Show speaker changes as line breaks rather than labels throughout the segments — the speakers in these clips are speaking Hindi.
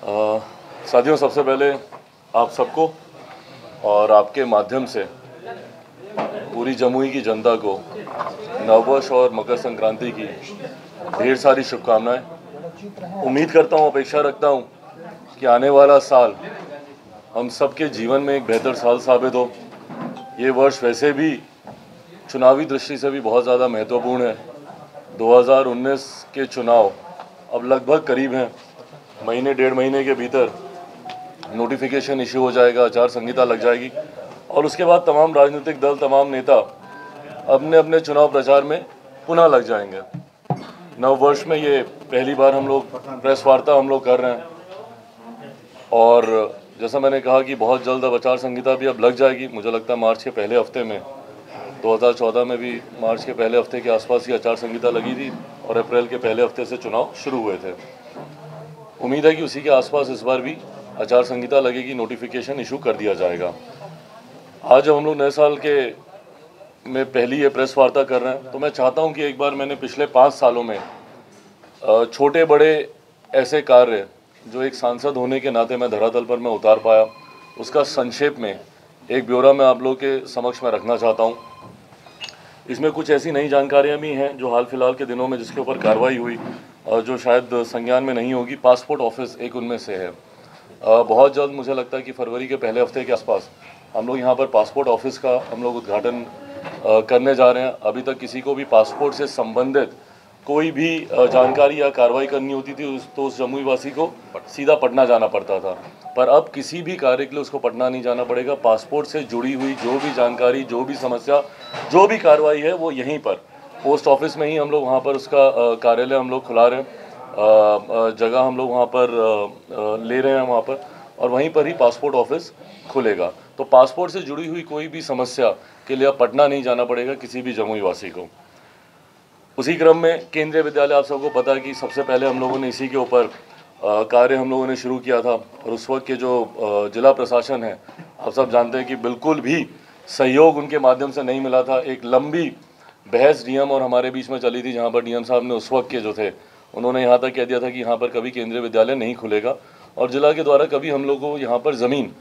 साथियों, सबसे पहले आप सबको और आपके माध्यम से पूरी जमुई की जनता को नववर्ष और मकर संक्रांति की ढेर सारी शुभकामनाएं। उम्मीद करता हूं, अपेक्षा रखता हूं कि आने वाला साल हम सबके जीवन में एक बेहतर साल साबित हो। ये वर्ष वैसे भी चुनावी दृष्टि से भी बहुत ज़्यादा महत्वपूर्ण है। 2019 के चुनाव अब लगभग करीब हैं। महीने डेढ़ महीने के भीतर नोटिफिकेशन इशू हो जाएगा, आचार संहिता लग जाएगी और उसके बाद तमाम राजनीतिक दल, तमाम नेता अपने अपने चुनाव प्रचार में पुनः लग जाएंगे। नव वर्ष में ये पहली बार हम लोग प्रेस वार्ता कर रहे हैं और जैसा मैंने कहा कि बहुत जल्द अब आचार संहिता भी अब लग जाएगी। मुझे लगता है मार्च के पहले हफ्ते में, 2014 में भी मार्च के पहले हफ्ते के आसपास ही आचार संहिता लगी थी और अप्रैल के पहले हफ्ते से चुनाव शुरू हुए थे। उम्मीद है कि उसी के आसपास इस बार भी आचार संहिता लगेगी, नोटिफिकेशन इशू कर दिया जाएगा। आज जब हम लोग नए साल के में पहली ये प्रेस वार्ता कर रहे हैं तो मैं चाहता हूं कि एक बार मैंने पिछले 5 सालों में छोटे बड़े ऐसे कार्य जो एक सांसद होने के नाते मैं धरातल पर मैं उतार पाया, उसका संक्षेप में एक ब्यौरा मैं आप लोगों के समक्ष में रखना चाहता हूं। इसमें कुछ ऐसी नई जानकारियां भी हैं जो हाल फिलहाल के दिनों में जिसके ऊपर कार्रवाई हुई और जो शायद संज्ञान में नहीं होगी। पासपोर्ट ऑफिस एक उनमें से है। बहुत जल्द मुझे लगता है कि फरवरी के पहले हफ्ते के आसपास हम लोग यहाँ पर पासपोर्ट ऑफिस का हम लोग उद्घाटन करने जा रहे हैं। अभी तक किसी को भी पासपोर्ट से संबंधित कोई भी जानकारी या कार्रवाई करनी होती थी तो उस जमुई वासी को सीधा पटना जाना पड़ता था, पर अब किसी भी कार्य के लिए उसको पटना नहीं जाना पड़ेगा। पासपोर्ट से जुड़ी हुई जो भी जानकारी, जो भी समस्या, जो भी कार्रवाई है वो यहीं पर पोस्ट ऑफिस में ही हम लोग वहाँ पर उसका कार्यालय हम लोग खुला रहे हैं, जगह हम लोग वहाँ पर ले रहे हैं वहाँ पर, और वहीं पर ही पासपोर्ट ऑफिस खुलेगा। तो पासपोर्ट से जुड़ी हुई कोई भी समस्या के लिए अब पटना नहीं जाना पड़ेगा किसी भी जमुई वासी को। उसी क्रम में केंद्रीय विद्यालय, आप सबको पता है कि सबसे पहले हम लोगों ने इसी के ऊपर कार्य हम लोगों ने शुरू किया था और उस वक्त के जो जिला प्रशासन है, आप सब जानते हैं कि बिल्कुल भी सहयोग उनके माध्यम से नहीं मिला था। एक लंबी बहस डीएम और हमारे बीच में चली थी, जहाँ पर डीएम साहब ने उस वक्त के जो थे उन्होंने यहाँ तक कह दिया था कि यहाँ पर कभी केंद्रीय विद्यालय नहीं खुलेगा और जिला के द्वारा कभी हम लोगों को यहाँ पर ज़मीन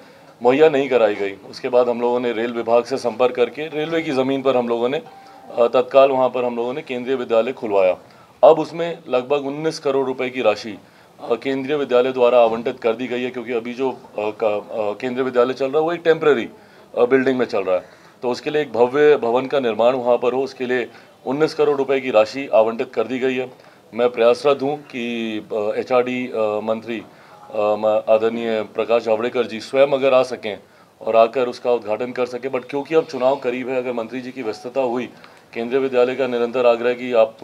मुहैया नहीं कराई गई। उसके बाद हम लोगों ने रेल विभाग से संपर्क करके रेलवे की ज़मीन पर हम लोगों ने तत्काल वहाँ पर हम लोगों ने केंद्रीय विद्यालय खुलवाया। अब उसमें लगभग 19 करोड़ रुपए की राशि केंद्रीय विद्यालय द्वारा आवंटित कर दी गई है, क्योंकि अभी जो केंद्रीय विद्यालय चल रहा है वो एक टेम्पररी बिल्डिंग में चल रहा है। तो उसके लिए एक भव्य भवन का निर्माण वहाँ पर हो, उसके लिए 19 करोड़ रुपए की राशि आवंटित कर दी गई है। मैं प्रयासरत हूँ कि एचआरडी मंत्री आदरणीय प्रकाश जावड़ेकर जी स्वयं अगर आ सकें और आकर उसका उद्घाटन कर सकें, बट क्योंकि अब चुनाव करीब है, अगर मंत्री जी की व्यस्तता हुई, केंद्रीय विद्यालय का निरंतर आग्रह कि आप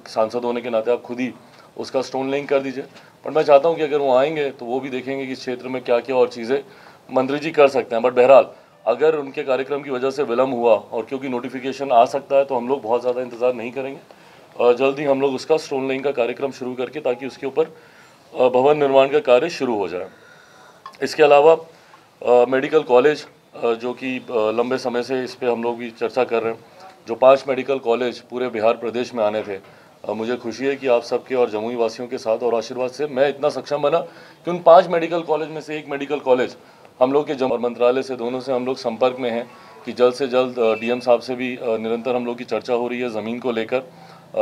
सांसद होने के नाते आप खुद ही उसका स्टोन लेइंग कर दीजिए। पर मैं चाहता हूं कि अगर वो आएंगे तो वो भी देखेंगे कि इस क्षेत्र में क्या क्या और चीज़ें मंत्री जी कर सकते हैं। बट बहरहाल अगर उनके कार्यक्रम की वजह से विलम्ब हुआ और क्योंकि नोटिफिकेशन आ सकता है तो हम लोग बहुत ज़्यादा इंतज़ार नहीं करेंगे और जल्द ही हम लोग उसका स्टोन लेइंग का कार्यक्रम शुरू करके ताकि उसके ऊपर भवन निर्माण का कार्य शुरू हो जाए। इसके अलावा मेडिकल कॉलेज जो कि लंबे समय से इस पर हम लोग भी चर्चा कर रहे हैं, जो 5 मेडिकल कॉलेज पूरे बिहार प्रदेश में आने थे, मुझे खुशी है कि आप सबके और जमुई वासियों के साथ और आशीर्वाद से मैं इतना सक्षम बना कि उन 5 मेडिकल कॉलेज में से एक मेडिकल कॉलेज हम लोग के जमुई मंत्रालय से, दोनों से हम लोग संपर्क में हैं कि जल्द से जल्द डीएम साहब से भी निरंतर हम लोग की चर्चा हो रही है ज़मीन को लेकर,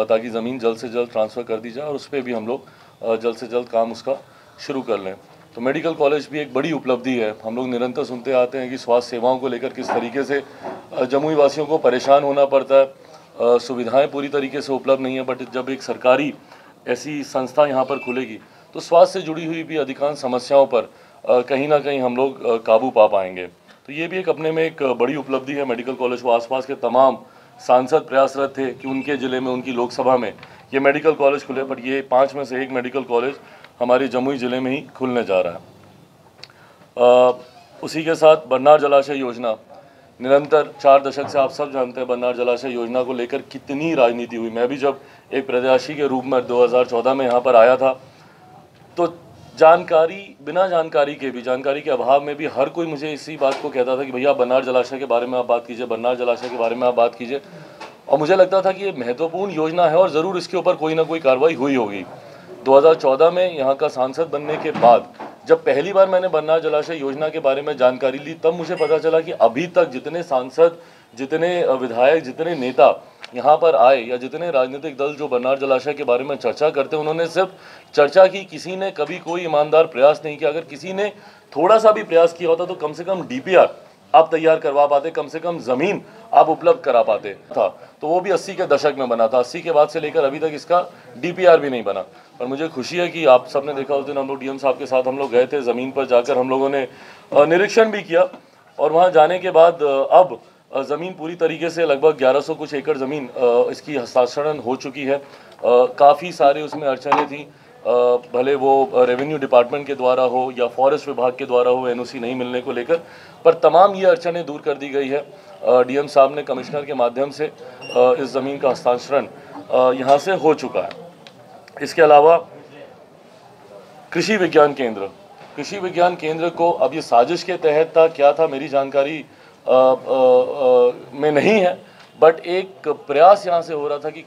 ताकि ज़मीन जल्द से जल्द ट्रांसफ़र कर दी जाए और उस पर भी हम लोग जल्द से जल्द काम उसका शुरू कर लें। तो मेडिकल कॉलेज भी एक बड़ी उपलब्धि है। हम लोग निरंतर सुनते आते हैं कि स्वास्थ्य सेवाओं को लेकर किस तरीके से जमुई वासियों को परेशान होना पड़ता है, सुविधाएं पूरी तरीके से उपलब्ध नहीं है। बट जब एक सरकारी ऐसी संस्था यहाँ पर खुलेगी तो स्वास्थ्य से जुड़ी हुई भी अधिकांश समस्याओं पर कहीं ना कहीं हम लोग काबू पा पाएंगे। तो ये भी एक अपने में एक बड़ी उपलब्धि है मेडिकल कॉलेज को। आसपास के तमाम सांसद प्रयासरत थे कि उनके ज़िले में, उनकी लोकसभा में ये मेडिकल कॉलेज खुले, बट ये 5 में से एक मेडिकल कॉलेज हमारे जमुई ज़िले में ही खुलने जा रहा है। उसी के साथ बन्नार जलाशय योजना, निरंतर 4 दशक से आप सब जानते हैं बन्नार जलाशय योजना को लेकर कितनी राजनीति हुई। मैं भी जब एक प्रत्याशी के रूप में 2014 में यहाँ पर आया था तो बिना जानकारी के भी, जानकारी के अभाव में भी हर कोई मुझे इसी बात को कहता था कि भैया बन्नार जलाशय के बारे में आप बात कीजिए, बन्नार जलाशय के बारे में आप बात कीजिए। और मुझे लगता था कि ये महत्वपूर्ण योजना है और ज़रूर इसके ऊपर कोई ना कोई कार्रवाई हुई होगी। 2014 में यहाँ का सांसद बनने के बाद जब पहली बार मैंने बन्नार जलाशय योजना के बारे में जानकारी ली, तब मुझे पता चला कि अभी तक जितने सांसद, जितने विधायक, जितने नेता यहाँ पर आए या जितने राजनीतिक दल जो बन्नार जलाशय के बारे में चर्चा करते हैं, उन्होंने सिर्फ चर्चा की, किसी ने कभी कोई ईमानदार प्रयास नहीं किया। अगर किसी ने थोड़ा सा भी प्रयास किया होता तो कम से कम डीपीआर आप तैयार करवा पाते, कम से कम ज़मीन आप उपलब्ध करा पाते था। तो वो भी 80 के दशक में बना था। 80 के बाद से लेकर अभी तक इसका डीपीआर भी नहीं बना। पर मुझे खुशी है कि आप सबने देखा, उस दिन हम लोग डीएम साहब के साथ हम लोग गए थे, ज़मीन पर जाकर हम लोगों ने निरीक्षण भी किया। और वहाँ जाने के बाद अब ज़मीन पूरी तरीके से लगभग 1100 कुछ एकड़ ज़मीन इसकी हस्तांतरण हो चुकी है। काफ़ी सारे उसमें अड़चनें थी, भले वो रेवेन्यू डिपार्टमेंट के द्वारा हो या फॉरेस्ट विभाग के द्वारा हो, एनओसी नहीं मिलने को लेकर, पर तमाम ये अड़चनें दूर कर दी गई है। डीएम साहब ने कमिश्नर के माध्यम से इस ज़मीन का हस्तांतरण यहाँ से हो चुका है। इसके अलावा कृषि विज्ञान केंद्र को अब ये साजिश के तहत था, क्या था मेरी जानकारी में नहीं है, बट एक प्रयास यहाँ से हो रहा था कि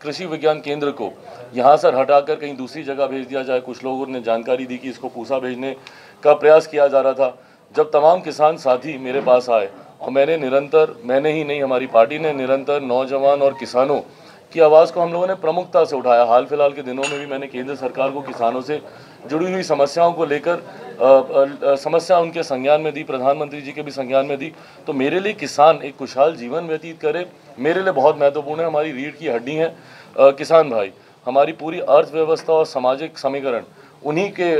कृषि विज्ञान केंद्र को यहाँ से हटाकर कहीं दूसरी जगह भेज दिया जाए। कुछ लोगों ने जानकारी दी कि इसको पूसा भेजने का प्रयास किया जा रहा था। जब तमाम किसान साथी मेरे पास आए और मैंने ही नहीं, हमारी पार्टी ने निरंतर नौजवान और किसानों की आवाज़ को हम लोगों ने प्रमुखता से उठाया। हाल फिलहाल के दिनों में भी मैंने केंद्र सरकार को किसानों से जुड़ी हुई समस्याओं को लेकर समस्या उनके संज्ञान में दी, प्रधानमंत्री जी के भी संज्ञान में दी। तो मेरे लिए किसान एक खुशहाल जीवन व्यतीत करे, मेरे लिए बहुत महत्वपूर्ण है। हमारी रीढ़ की हड्डी है किसान भाई। हमारी पूरी अर्थव्यवस्था और सामाजिक समीकरण उन्हीं के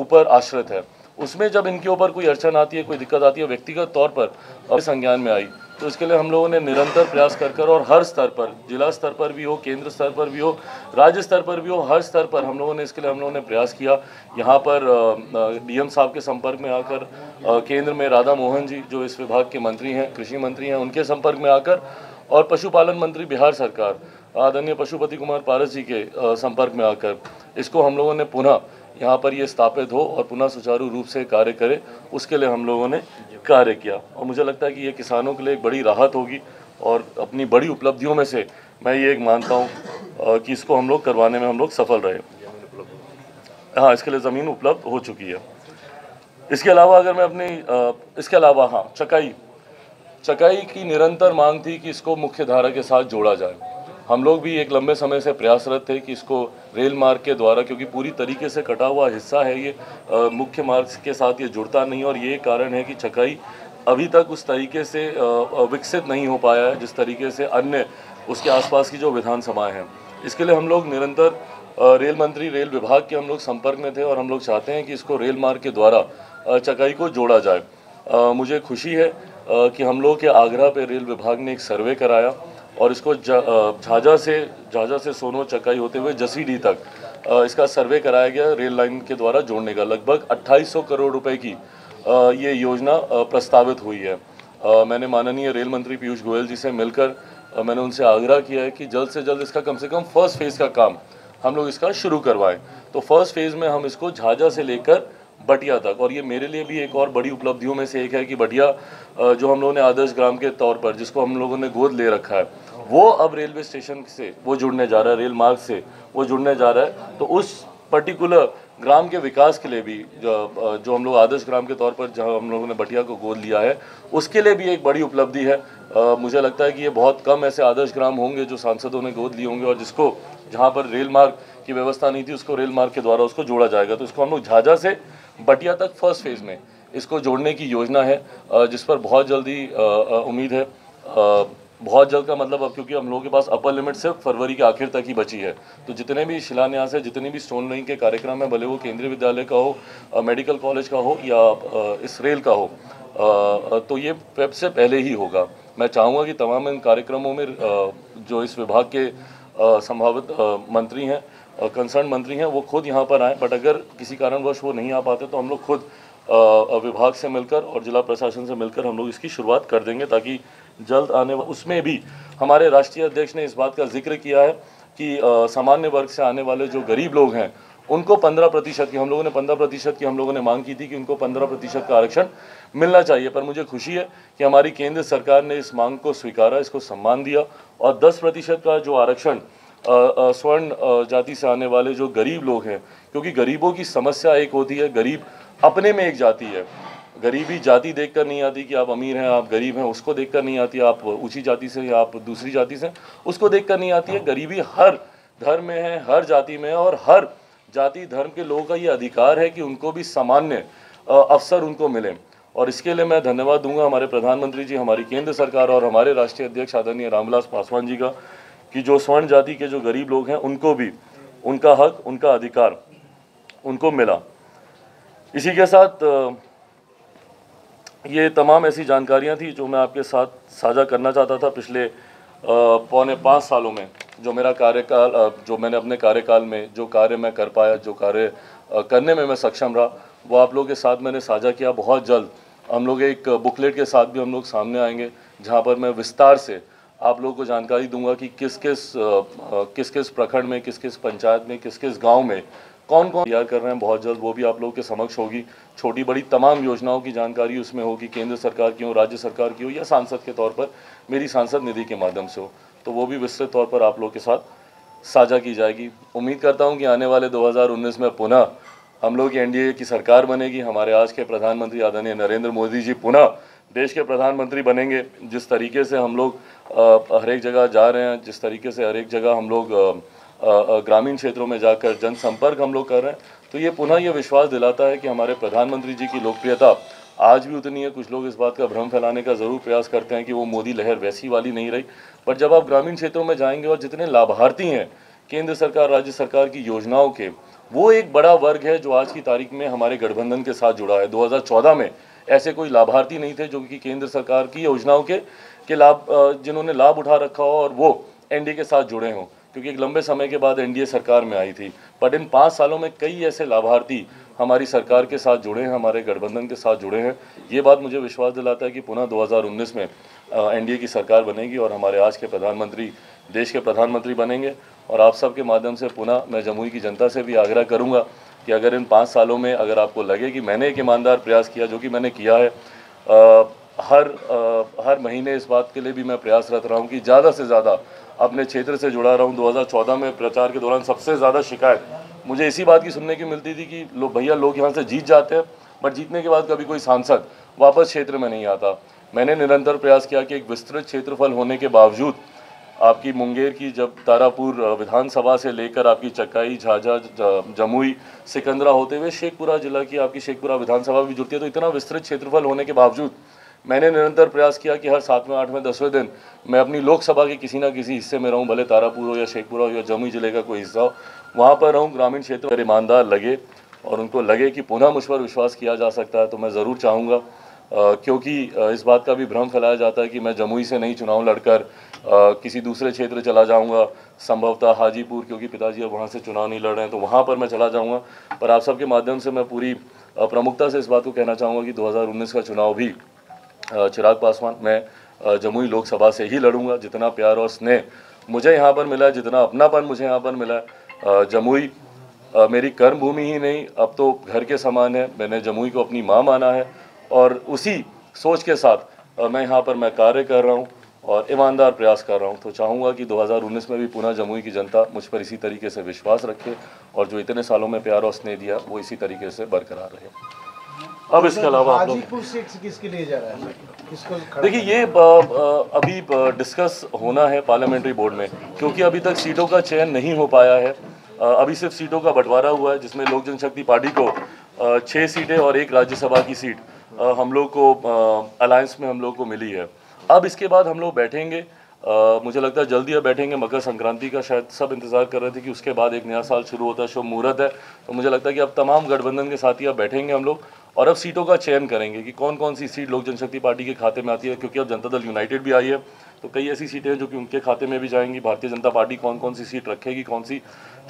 ऊपर आश्रित है। उसमें जब इनके ऊपर कोई अड़चन आती है, कोई दिक्कत आती है, व्यक्तिगत तौर पर संज्ञान में आई, तो इसके लिए हम लोगों ने निरंतर प्रयास कर और हर स्तर पर, जिला स्तर पर भी हो, केंद्र स्तर पर भी हो, राज्य स्तर पर भी हो, हर स्तर पर हम लोगों ने प्रयास किया। यहाँ पर डीएम साहब के संपर्क में आकर, केंद्र में राधा मोहन जी जो इस विभाग के मंत्री हैं, कृषि मंत्री हैं, उनके संपर्क में आकर, और पशुपालन मंत्री बिहार सरकार आदरणीय पशुपति कुमार पारस जी के संपर्क में आकर इसको हम लोगों ने पुनः यहाँ पर ये स्थापित हो और पुनः सुचारू रूप से कार्य करे, उसके लिए हम लोगों ने कार्य किया। और मुझे लगता है कि ये किसानों के लिए एक बड़ी राहत होगी और अपनी बड़ी उपलब्धियों में से मैं ये एक मानता हूँ कि इसको हम लोग करवाने में हम लोग सफल रहे। हाँ, इसके लिए ज़मीन उपलब्ध हो चुकी है। इसके अलावा अगर मैं इसके अलावा हाँ, चकाई की निरंतर मांग थी कि इसको मुख्य धारा के साथ जोड़ा जाए। हम लोग भी एक लंबे समय से प्रयासरत थे कि इसको रेल मार्ग के द्वारा, क्योंकि पूरी तरीके से कटा हुआ हिस्सा है ये, मुख्य मार्ग के साथ ये जुड़ता नहीं, और ये कारण है कि चकाई अभी तक उस तरीके से विकसित नहीं हो पाया है जिस तरीके से अन्य उसके आसपास की जो विधानसभाएं हैं। इसके लिए हम लोग निरंतर रेल मंत्री, रेल विभाग के हम लोग संपर्क में थे और हम लोग चाहते हैं कि इसको रेल मार्ग के द्वारा चकाई को जोड़ा जाए। मुझे खुशी है कि हम लोग के आग्रह पे रेल विभाग ने एक सर्वे कराया और इसको झाझा से सोनो चकाई होते हुए जसीडीह तक इसका सर्वे कराया गया रेल लाइन के द्वारा जोड़ने का। लगभग 2800 करोड़ रुपए की ये योजना प्रस्तावित हुई है। मैंने माननीय रेल मंत्री पीयूष गोयल जी से मिलकर मैंने उनसे आग्रह किया है कि जल्द से जल्द इसका कम से कम फर्स्ट फेज़ का काम हम लोग इसका शुरू करवाएं। तो फर्स्ट फेज़ में हम इसको झाझा से लेकर बटिया तक, और ये मेरे लिए भी एक और बड़ी उपलब्धियों में से एक है कि बटिया जो हम लोगों ने आदर्श ग्राम के तौर पर, जिसको हम लोगों ने गोद ले रखा है, वो अब रेलवे स्टेशन से वो जुड़ने जा रहा है, रेल मार्ग से वो जुड़ने जा रहा है। तो उस पर्टिकुलर ग्राम के विकास के लिए भी जो हम लोग आदर्श ग्राम के तौर पर जहाँ हम लोगों ने बटिया को गोद लिया है, उसके लिए भी एक बड़ी उपलब्धि है। मुझे लगता है कि ये बहुत कम ऐसे आदर्श ग्राम होंगे जो सांसदों ने गोद लिए होंगे और जिसको जहाँ पर रेल मार्ग की व्यवस्था नहीं थी उसको रेल मार्ग के द्वारा उसको जोड़ा जाएगा। तो इसको हम लोग झाझा से बटिया तक फर्स्ट फेज़ में इसको जोड़ने की योजना है, जिस पर बहुत जल्दी उम्मीद है। बहुत जल्द का मतलब अब क्योंकि हम लोगों के पास अपर लिमिट सिर्फ फरवरी के आखिर तक ही बची है, तो जितने भी शिलान्यास है, जितने भी स्टोन लेइंग के कार्यक्रम है, भले वो केंद्रीय विद्यालय का हो, मेडिकल कॉलेज का हो या इस रेल का हो, तो ये फेब से पहले ही होगा। मैं चाहूँगा कि तमाम इन कार्यक्रमों में जो इस विभाग के संभावित मंत्री हैं, कंसर्न मंत्री हैं, वो खुद यहाँ पर आएँ। बट अगर किसी कारणवश वो नहीं आ पाते तो हम लोग खुद विभाग से मिलकर और जिला प्रशासन से मिलकर हम लोग इसकी शुरुआत कर देंगे, ताकि जल्द आने उसमें भी हमारे राष्ट्रीय अध्यक्ष ने इस बात का जिक्र किया है कि सामान्य वर्ग से आने वाले जो गरीब लोग हैं उनको 15% की, हम लोगों ने 15% की हम लोगों ने मांग की थी कि उनको 15% का आरक्षण मिलना चाहिए। पर मुझे खुशी है कि हमारी केंद्र सरकार ने इस मांग को स्वीकारा, इसको सम्मान दिया और 10% का जो आरक्षण स्वर्ण जाति से आने वाले जो गरीब लोग हैं, क्योंकि गरीबों की समस्या एक होती है, गरीब अपने में एक जाति है। गरीबी जाति देखकर नहीं आती कि आप अमीर हैं, आप गरीब हैं, उसको देखकर नहीं आती, आप ऊंची जाति से या आप दूसरी जाति से, उसको देखकर नहीं आती है। गरीबी हर धर्म में है, हर जाति में है, और हर जाति धर्म के लोगों का ये अधिकार है कि उनको भी सामान्य अवसर उनको मिले। और इसके लिए मैं धन्यवाद दूंगा हमारे प्रधानमंत्री जी, हमारी केंद्र सरकार और हमारे राष्ट्रीय अध्यक्ष आदरणीय रामविलास पासवान जी का, कि जो स्वर्ण जाति के जो गरीब लोग हैं उनको भी उनका हक, उनका अधिकार उनको मिला। इसी के साथ ये तमाम ऐसी जानकारियां थी जो मैं आपके साथ साझा करना चाहता था। पिछले पौने 5 सालों में जो मेरा कार्यकाल, जो मैंने अपने कार्यकाल में जो कार्य मैं कर पाया, जो कार्य करने में मैं सक्षम रहा, वो आप लोगों के साथ मैंने साझा किया। बहुत जल्द हम लोग एक बुकलेट के साथ भी हम लोग सामने आएंगे, जहां पर मैं विस्तार से आप लोगों को जानकारी दूंगा कि किस किस प्रखंड में, किस किस पंचायत में, किस किस गाँव में कौन कौन तैयार कर रहे हैं। बहुत जल्द वो भी आप लोगों के समक्ष होगी। छोटी बड़ी तमाम योजनाओं की जानकारी उसमें होगी, केंद्र सरकार की हो, राज्य सरकार की हो, या सांसद के तौर पर मेरी सांसद निधि के माध्यम से हो, तो वो भी विस्तृत तौर पर आप लोगों के साथ साझा की जाएगी। उम्मीद करता हूं कि आने वाले 2019 में पुनः हम लोग की एनडीए की सरकार बनेगी। हमारे आज के प्रधानमंत्री आदरणीय नरेंद्र मोदी जी पुनः देश के प्रधानमंत्री बनेंगे। जिस तरीके से हम लोग हर एक जगह जा रहे हैं, जिस तरीके से हर एक जगह हम लोग ग्रामीण क्षेत्रों में जाकर जनसंपर्क हम लोग कर रहे हैं, तो ये पुनः ये विश्वास दिलाता है कि हमारे प्रधानमंत्री जी की लोकप्रियता आज भी उतनी है। कुछ लोग इस बात का भ्रम फैलाने का ज़रूर प्रयास करते हैं कि वो मोदी लहर वैसी वाली नहीं रही, पर जब आप ग्रामीण क्षेत्रों में जाएंगे और जितने लाभार्थी हैं केंद्र सरकार, राज्य सरकार की योजनाओं के, वो एक बड़ा वर्ग है जो आज की तारीख में हमारे गठबंधन के साथ जुड़ा है। 2014 में ऐसे कोई लाभार्थी नहीं थे जो कि केंद्र सरकार की योजनाओं के लाभ, जिन्होंने लाभ उठा रखा हो और वो एनडीए के साथ जुड़े हों, क्योंकि एक लंबे समय के बाद एनडीए सरकार में आई थी। बट इन 5 सालों में कई ऐसे लाभार्थी हमारी सरकार के साथ जुड़े हैं, हमारे गठबंधन के साथ जुड़े हैं। ये बात मुझे विश्वास दिलाता है कि पुनः 2019 में एनडीए की सरकार बनेगी और हमारे आज के प्रधानमंत्री देश के प्रधानमंत्री बनेंगे। और आप सबके माध्यम से पुनः मैं जमुई की जनता से भी आग्रह करूँगा कि अगर इन 5 सालों में अगर आपको लगे कि मैंने एक ईमानदार प्रयास किया, जो कि मैंने किया है, हर महीने इस बात के लिए भी मैं प्रयासरत रहा हूँ कि ज़्यादा से ज़्यादा अपने क्षेत्र से जुड़ा रहा हूँ। 2014 में प्रचार के दौरान सबसे ज़्यादा शिकायत मुझे इसी बात की सुनने की मिलती थी कि भैया लोग यहाँ से जीत जाते हैं, बट जीतने के बाद कभी कोई सांसद वापस क्षेत्र में नहीं आता। मैंने निरंतर प्रयास किया कि एक विस्तृत क्षेत्रफल होने के बावजूद आपकी मुंगेर की जब तारापुर विधानसभा से लेकर आपकी चकाई, झाझा, जमुई, सिकंदरा होते हुए शेखपुरा जिला की आपकी शेखपुरा विधानसभा भी जुड़ती है, तो इतना विस्तृत क्षेत्रफल होने के बावजूद मैंने निरंतर प्रयास किया कि हर 7वें, 8वें, 10वें दिन मैं अपनी लोकसभा के किसी न किसी हिस्से में रहूं, भले तारापुर हो या शेखपुरा हो या जमुई जिले का कोई हिस्सा हो, वहां पर रहूं। ग्रामीण क्षेत्र अगर ईमानदार लगे और उनको लगे कि पुनः मुझ पर विश्वास किया जा सकता है, तो मैं ज़रूर चाहूँगा, क्योंकि इस बात का भी भ्रम फैलाया जाता है कि मैं जमुई से नहीं चुनाव लड़कर किसी दूसरे क्षेत्र चला जाऊंगा, संभवतः हाजीपुर, क्योंकि पिताजी अब वहाँ से चुनाव नहीं लड़ रहे हैं, तो वहाँ पर मैं चला जाऊंगा। पर आप सबके माध्यम से मैं पूरी प्रमुखता से इस बात को कहना चाहूँगा कि 2019 का चुनाव भी चिराग पासवान, मैं जमुई लोकसभा से ही लड़ूंगा। जितना प्यार और स्नेह मुझे यहाँ पर मिला है, जितना अपनापन मुझे यहाँ पर मिला है, जमुई मेरी कर्म भूमि ही नहीं, अब तो घर के समान है। मैंने जमुई को अपनी माँ माना है और उसी सोच के साथ मैं यहाँ पर मैं कार्य कर रहा हूँ और ईमानदार प्रयास कर रहा हूँ। तो चाहूँगा कि 2019 में भी पुनः जमुई की जनता मुझ पर इसी तरीके से विश्वास रखे और जो इतने सालों में प्यार और स्नेह दिया वो इसी तरीके से बरकरार रहे। अब इसके अलावा आप लोग
किसके लिए जा रहा है? किसको?
देखिए, ये अभी डिस्कस होना है पार्लियामेंट्री बोर्ड में, क्योंकि अभी तक सीटों का चयन नहीं हो पाया है। अभी सिर्फ सीटों का बंटवारा हुआ है, जिसमें लोक जनशक्ति पार्टी को 6 सीटें और 1 राज्यसभा की सीट हम लोग को अलायंस में हम लोग को मिली है। अब इसके बाद हम लोग बैठेंगे, मुझे लगता है जल्दी अब बैठेंगे। मकर संक्रांति का शायद सब इंतजार कर रहे थे कि उसके बाद एक नया साल शुरू होता है, शुभ मुहूर्त है, तो मुझे लगता है कि अब तमाम गठबंधन के साथी अब बैठेंगे हम लोग और अब सीटों का चयन करेंगे कि कौन कौन सी सीट लोक जनशक्ति पार्टी के खाते में आती है, क्योंकि अब जनता दल यूनाइटेड भी आई है, तो कई ऐसी सीटें हैं जो कि उनके खाते में भी जाएंगी। भारतीय जनता पार्टी कौन कौन सी सीट रखेगी, कौन सी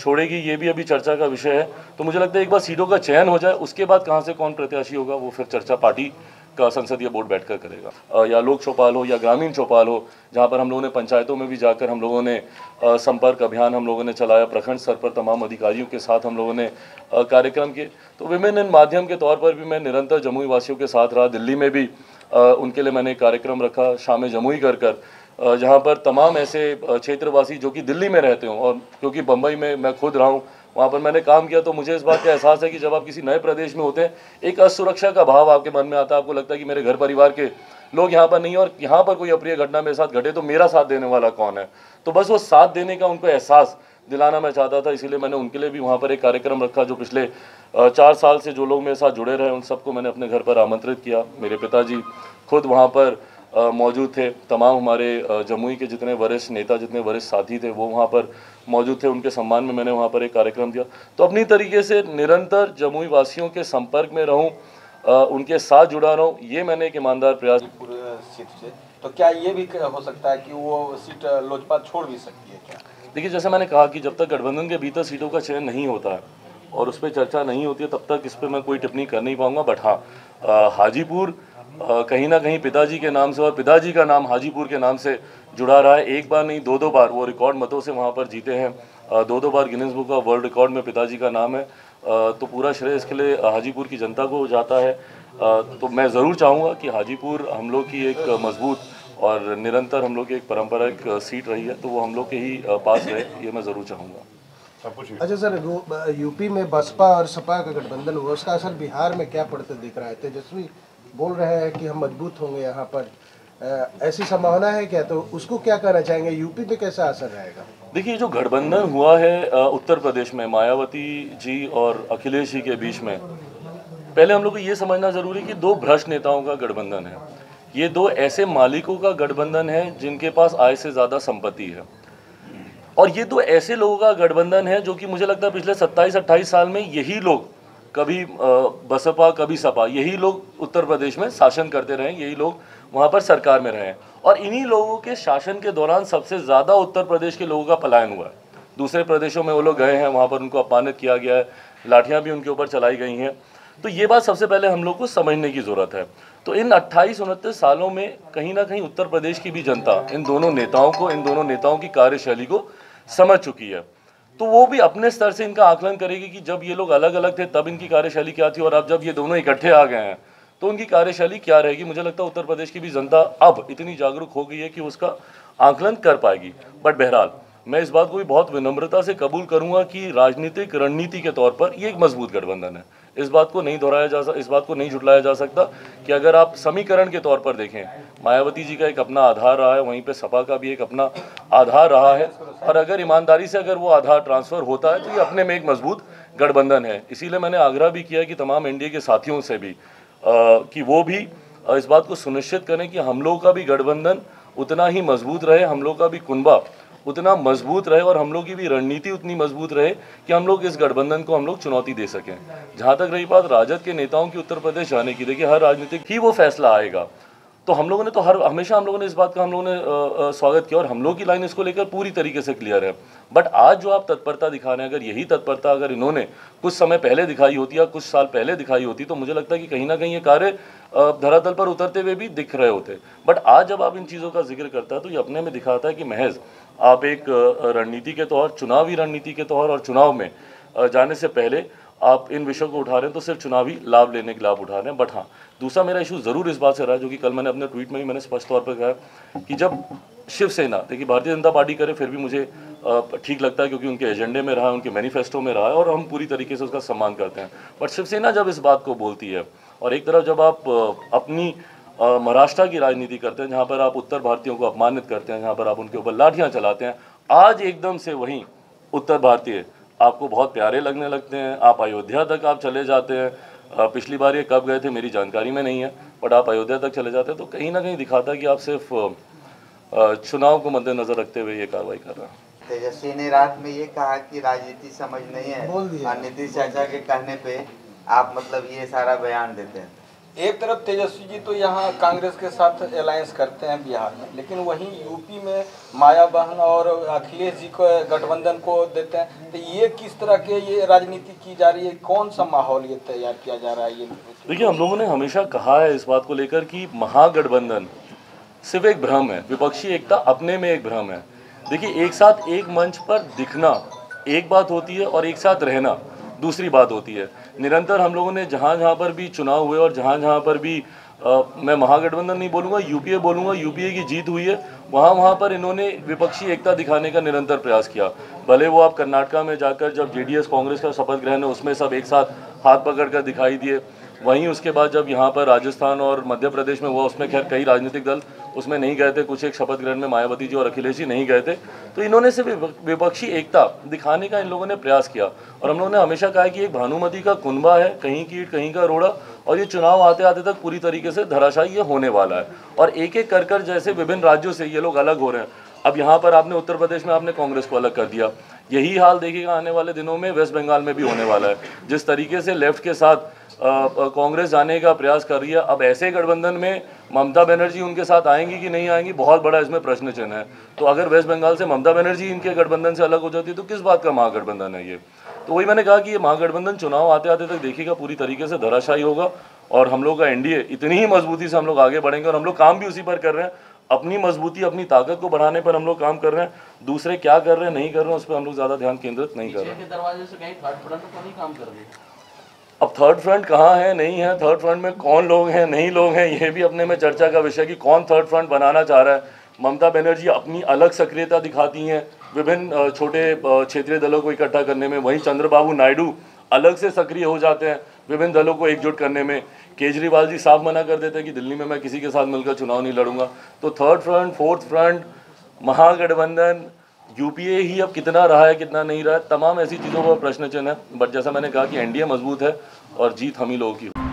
छोड़ेगी, ये भी अभी चर्चा का विषय है। तो मुझे लगता है एक बार सीटों का चयन हो जाए, उसके बाद कहाँ से कौन प्रत्याशी होगा वो फिर चर्चा पार्टी का संसदीय बोर्ड बैठकर करेगा। या लोक चौपाल हो या ग्रामीण चौपाल हो, जहाँ पर हम लोगों ने पंचायतों में भी जाकर हम लोगों ने संपर्क अभियान हम लोगों ने चलाया, प्रखंड स्तर पर तमाम अधिकारियों के साथ हम लोगों ने कार्यक्रम किए। तो विभिन्न माध्यम के तौर पर भी मैं निरंतर जमुई वासियों के साथ रहा। दिल्ली में भी उनके लिए मैंने कार्यक्रम रखा, शाम जमुई कर जहाँ पर तमाम ऐसे क्षेत्रवासी जो कि दिल्ली में रहते हों, और क्योंकि बम्बई में मैं खुद रहा हूँ, वहाँ पर मैंने काम किया, तो मुझे इस बात का एहसास है कि जब आप किसी नए प्रदेश में होते हैं, एक असुरक्षा का भाव आपके मन में आता है। आपको लगता है कि मेरे घर परिवार के लोग यहाँ पर नहीं है, और यहाँ पर कोई अप्रिय घटना मेरे साथ घटे तो मेरा साथ देने वाला कौन है। तो बस वो साथ देने का उनको एहसास दिलाना मैं चाहता था, इसीलिए मैंने उनके लिए भी वहाँ पर एक कार्यक्रम रखा। जो पिछले 4 साल से जो लोग मेरे साथ जुड़े रहे, उन सबको मैंने अपने घर पर आमंत्रित किया। मेरे पिताजी खुद वहाँ पर मौजूद थे। तमाम हमारे जमुई के जितने वरिष्ठ नेता, जितने वरिष्ठ साथी थे, वो वहाँ पर मौजूद थे। उनके सम्मान में मैंने वहाँ पर एक कार्यक्रम दिया। तो अपनी तरीके से निरंतर जमुई वासियों के संपर्क में रहूँ, उनके साथ जुड़ा रहूँ, ये मैंने एक ईमानदार प्रयास।
पूरे सीट से तो क्या ये भी हो सकता है कि वो सीट लोजपा छोड़ भी सकती है क्या?
देखिए, जैसे मैंने कहा कि जब तक गठबंधन के भीतर सीटों का चयन नहीं होता है और उस पर चर्चा नहीं होती है, तब तक इस पर मैं कोई टिप्पणी कर नहीं पाऊंगा। बट हाँ, हाजीपुर कहीं ना कहीं पिताजी के नाम से, और पिताजी का नाम हाजीपुर के नाम से जुड़ा रहा है। एक बार नहीं, 2 बार वो रिकॉर्ड मतों से वहाँ पर जीते हैं। 2 बार Guinness book of world record में पिताजी का नाम है। तो पूरा श्रेय इसके लिए हाजीपुर की जनता को जाता है। तो मैं ज़रूर चाहूँगा कि हाजीपुर हम लोग की एक मजबूत और निरंतर हम लोग की एक पारंपरिक सीट रही है, तो वो हम लोग के ही पास रहे, ये मैं ज़रूर चाहूँगा।
अच्छा सर, यूपी में बसपा और सपा का गठबंधन हुआ, उसका असर बिहार में क्या पड़ता दिख रहा है? तेजस्वी बोल रहे हैं कि हम मजबूत होंगे यहाँ पर, ऐसी संभावना है क्या? तो उसको क्या कहना चाहेंगे, यूपी पे कैसा असर रहेगा?
देखिए, जो गठबंधन हुआ है उत्तर प्रदेश में मायावती जी और अखिलेश जी के बीच में, पहले हम लोग को ये समझना जरूरी है कि 2 भ्रष्ट नेताओं का गठबंधन है। ये 2 ऐसे मालिकों का गठबंधन है जिनके पास आय से ज़्यादा संपत्ति है, और ये 2 ऐसे लोगों का गठबंधन है जो कि मुझे लगता है पिछले 27-28 साल में यही लोग, कभी बसपा कभी सपा, यही लोग उत्तर प्रदेश में शासन करते रहे, यही लोग वहाँ पर सरकार में रहे हैं। और इन्हीं लोगों के शासन के दौरान सबसे ज़्यादा उत्तर प्रदेश के लोगों का पलायन हुआ है। दूसरे प्रदेशों में वो लोग गए हैं, वहाँ पर उनको अपमानित किया गया है, लाठियाँ भी उनके ऊपर चलाई गई हैं। तो ये बात सबसे पहले हम लोग को समझने की ज़रूरत है। तो इन 28-29 सालों में कहीं ना कहीं उत्तर प्रदेश की भी जनता इन दोनों नेताओं की कार्यशैली को समझ चुकी है। तो वो भी अपने स्तर से इनका आकलन करेगी कि जब ये लोग अलग अलग थे तब इनकी कार्यशैली क्या थी, और अब जब ये दोनों इकट्ठे आ गए हैं तो उनकी कार्यशैली क्या रहेगी। मुझे लगता है उत्तर प्रदेश की भी जनता अब इतनी जागरूक हो गई है कि उसका आकलन कर पाएगी। बट बहरहाल, मैं इस बात को भी बहुत विनम्रता से कबूल करूंगा कि राजनीतिक रणनीति के तौर पर ये एक मजबूत गठबंधन है। इस बात को नहीं झुटलाया जा सकता कि अगर आप समीकरण के तौर पर देखें, मायावती जी का एक अपना आधार रहा है, वहीं पे सपा का भी एक अपना आधार रहा है, और अगर ईमानदारी से अगर वो आधार ट्रांसफर होता है तो ये अपने में एक मजबूत गठबंधन है। इसीलिए मैंने आग्रह भी किया कि तमाम एनडीए के साथियों से भी कि वो भी इस बात को सुनिश्चित करें कि हम लोग का भी गठबंधन उतना ही मजबूत रहे, हम लोग का भी कुनबा उतना मजबूत रहे, और हम लोग की भी रणनीति उतनी मजबूत रहे कि हम लोग इस गठबंधन को हम लोग चुनौती दे सकें। जहाँ तक रही बात राजद के नेताओं की उत्तर प्रदेश जाने की, देखिए हर राजनीतिक ही वो फैसला आएगा। तो हम लोगों ने तो हमेशा हम लोगों ने इस बात का हम लोगों ने स्वागत किया, और हम लोग की लाइन इसको लेकर पूरी तरीके से क्लियर है। बट आज जो आप तत्परता दिखा रहे हैं, अगर यही तत्परता अगर इन्होंने कुछ समय पहले दिखाई होती या कुछ साल पहले दिखाई होती, तो मुझे लगता है कि कहीं ना कहीं ये कार्य धरातल पर उतरते हुए भी दिख रहे होते। बट आज जब आप इन चीज़ों का जिक्र करता है तो ये अपने में दिखाता है कि महज आप एक रणनीति के तौर, चुनावी रणनीति के तौर, और चुनाव में जाने से पहले आप इन विषयों को उठा रहे हैं तो सिर्फ चुनावी लाभ लेने के लाभ उठा रहे हैं। बट हाँ, दूसरा मेरा इशू ज़रूर इस बात से रहा है, जो कि कल मैंने अपने ट्वीट में भी मैंने स्पष्ट तौर पर कहा कि जब शिवसेना, देखिए भारतीय जनता पार्टी करे फिर भी मुझे ठीक लगता है, क्योंकि उनके एजेंडे में रहा है, उनके मैनिफेस्टो में रहा है, और हम पूरी तरीके से उसका सम्मान करते हैं। बट शिवसेना जब इस बात को बोलती है, और एक तरफ जब आप अपनी महाराष्ट्र की राजनीति करते हैं, जहाँ पर आप उत्तर भारतीयों को अपमानित करते हैं, जहाँ पर आप उनके ऊपर लाठियाँ चलाते हैं, आज एकदम से वहीं उत्तर भारतीय आपको बहुत प्यारे लगने लगते हैं। आप अयोध्या तक आप चले जाते हैं। पिछली बार ये कब गए थे मेरी जानकारी में नहीं है, बट आप अयोध्या तक चले जाते हैं, तो कहीं ना कहीं दिखाता है कि आप सिर्फ चुनाव को मद्देनजर रखते हुए ये कार्रवाई कर रहे हैं।
तेजस्वी ने रात में ये कहा कि राजनीति समझ नहीं है, और नीतीश चाचा के कहने पे आप मतलब ये सारा बयान देते हैं।
एक तरफ तेजस्वी जी तो यहाँ कांग्रेस के साथ अलायंस करते हैं बिहार में, लेकिन वहीं यूपी में माया बहन और अखिलेश जी को गठबंधन को देते हैं। तो ये किस तरह के ये राजनीति की जा रही है, कौन सा माहौल ये तैयार किया जा रहा है? ये
देखिए, हम लोगों ने हमेशा कहा है इस बात को लेकर कि महागठबंधन सिर्फ एक भ्रम है, विपक्षी एकता अपने में एक भ्रम है। देखिए, एक साथ एक मंच पर दिखना एक बात होती है, और एक साथ रहना दूसरी बात होती है। निरंतर हम लोगों ने जहाँ जहाँ पर भी चुनाव हुए और जहाँ जहाँ पर भी मैं महागठबंधन नहीं बोलूँगा, यूपीए बोलूँगा। यूपीए की जीत हुई है, वहाँ पर इन्होंने विपक्षी एकता दिखाने का निरंतर प्रयास किया। भले वो आप कर्नाटका में जाकर जब जेडीएस कांग्रेस का शपथ ग्रहण है उसमें सब एक साथ हाथ पकड़कर दिखाई दिए, वहीं उसके बाद जब यहाँ पर राजस्थान और मध्य प्रदेश में हुआ उसमें खैर कई राजनीतिक दल उसमें नहीं गए थे, कुछ एक शपथ ग्रहण में मायावती जी और अखिलेश जी नहीं गए थे, तो इन्होंने सिर्फ विपक्षी एकता दिखाने का इन लोगों ने प्रयास किया। और हम लोगों ने हमेशा कहा कि एक भानुमति का कुनबा है, कहीं की ईंट कहीं का रोड़ा, और ये चुनाव आते आते तक पूरी तरीके से धराशायी ये होने वाला है। और एक एक कर जैसे विभिन्न राज्यों से ये लोग अलग हो रहे हैं। अब यहाँ पर आपने उत्तर प्रदेश में आपने कांग्रेस को अलग कर दिया, यही हाल देखिएगा आने वाले दिनों में वेस्ट बंगाल में भी होने वाला है। जिस तरीके से लेफ्ट के साथ कांग्रेस जाने का प्रयास कर रही है, अब ऐसे गठबंधन में ममता बनर्जी उनके साथ आएंगी कि नहीं आएंगी, बहुत बड़ा इसमें प्रश्न चिन्ह है। तो अगर वेस्ट बंगाल से ममता बनर्जी इनके गठबंधन से अलग हो जाती है तो किस बात का महागठबंधन है ये। तो वही मैंने कहा कि ये महागठबंधन चुनाव आते आते तक देखिएगा पूरी तरीके से धराशायी होगा, और हम लोग का एनडीए इतनी ही मजबूती से हम लोग आगे बढ़ेंगे, और हम लोग काम भी उसी पर कर रहे हैं। अपनी मजबूती अपनी ताकत को बढ़ाने पर हम लोग काम कर रहे हैं, दूसरे क्या कर रहे हैं नहीं कर रहे हैं उस पर हम लोग ज़्यादा ध्यान केंद्रित नहीं कर रहे हैं।
दरवाजे से कहीं थर्ड फ्रंट पर नहीं काम कर रहे।
अब थर्ड फ्रंट कहाँ है नहीं है, थर्ड फ्रंट में कौन लोग हैं नहीं लोग हैं, ये भी अपने में चर्चा का विषय कि कौन थर्ड फ्रंट बनाना चाह रहा है। ममता बनर्जी अपनी अलग सक्रियता दिखाती हैं विभिन्न छोटे क्षेत्रीय दलों को इकट्ठा करने में, वहीं चंद्रबाबू नायडू अलग से सक्रिय हो जाते हैं विभिन्न दलों को एकजुट करने में। केजरीवाल जी साफ मना कर देते हैं कि दिल्ली में मैं किसी के साथ मिलकर चुनाव नहीं लड़ूंगा। तो थर्ड फ्रंट, फोर्थ फ्रंट, महागठबंधन, यूपीए ही अब कितना रहा है कितना नहीं रहा है, तमाम ऐसी चीज़ों पर प्रश्न चिन्ह है। बट जैसा मैंने कहा कि एनडीए मजबूत है और जीत हम ही लोगों की।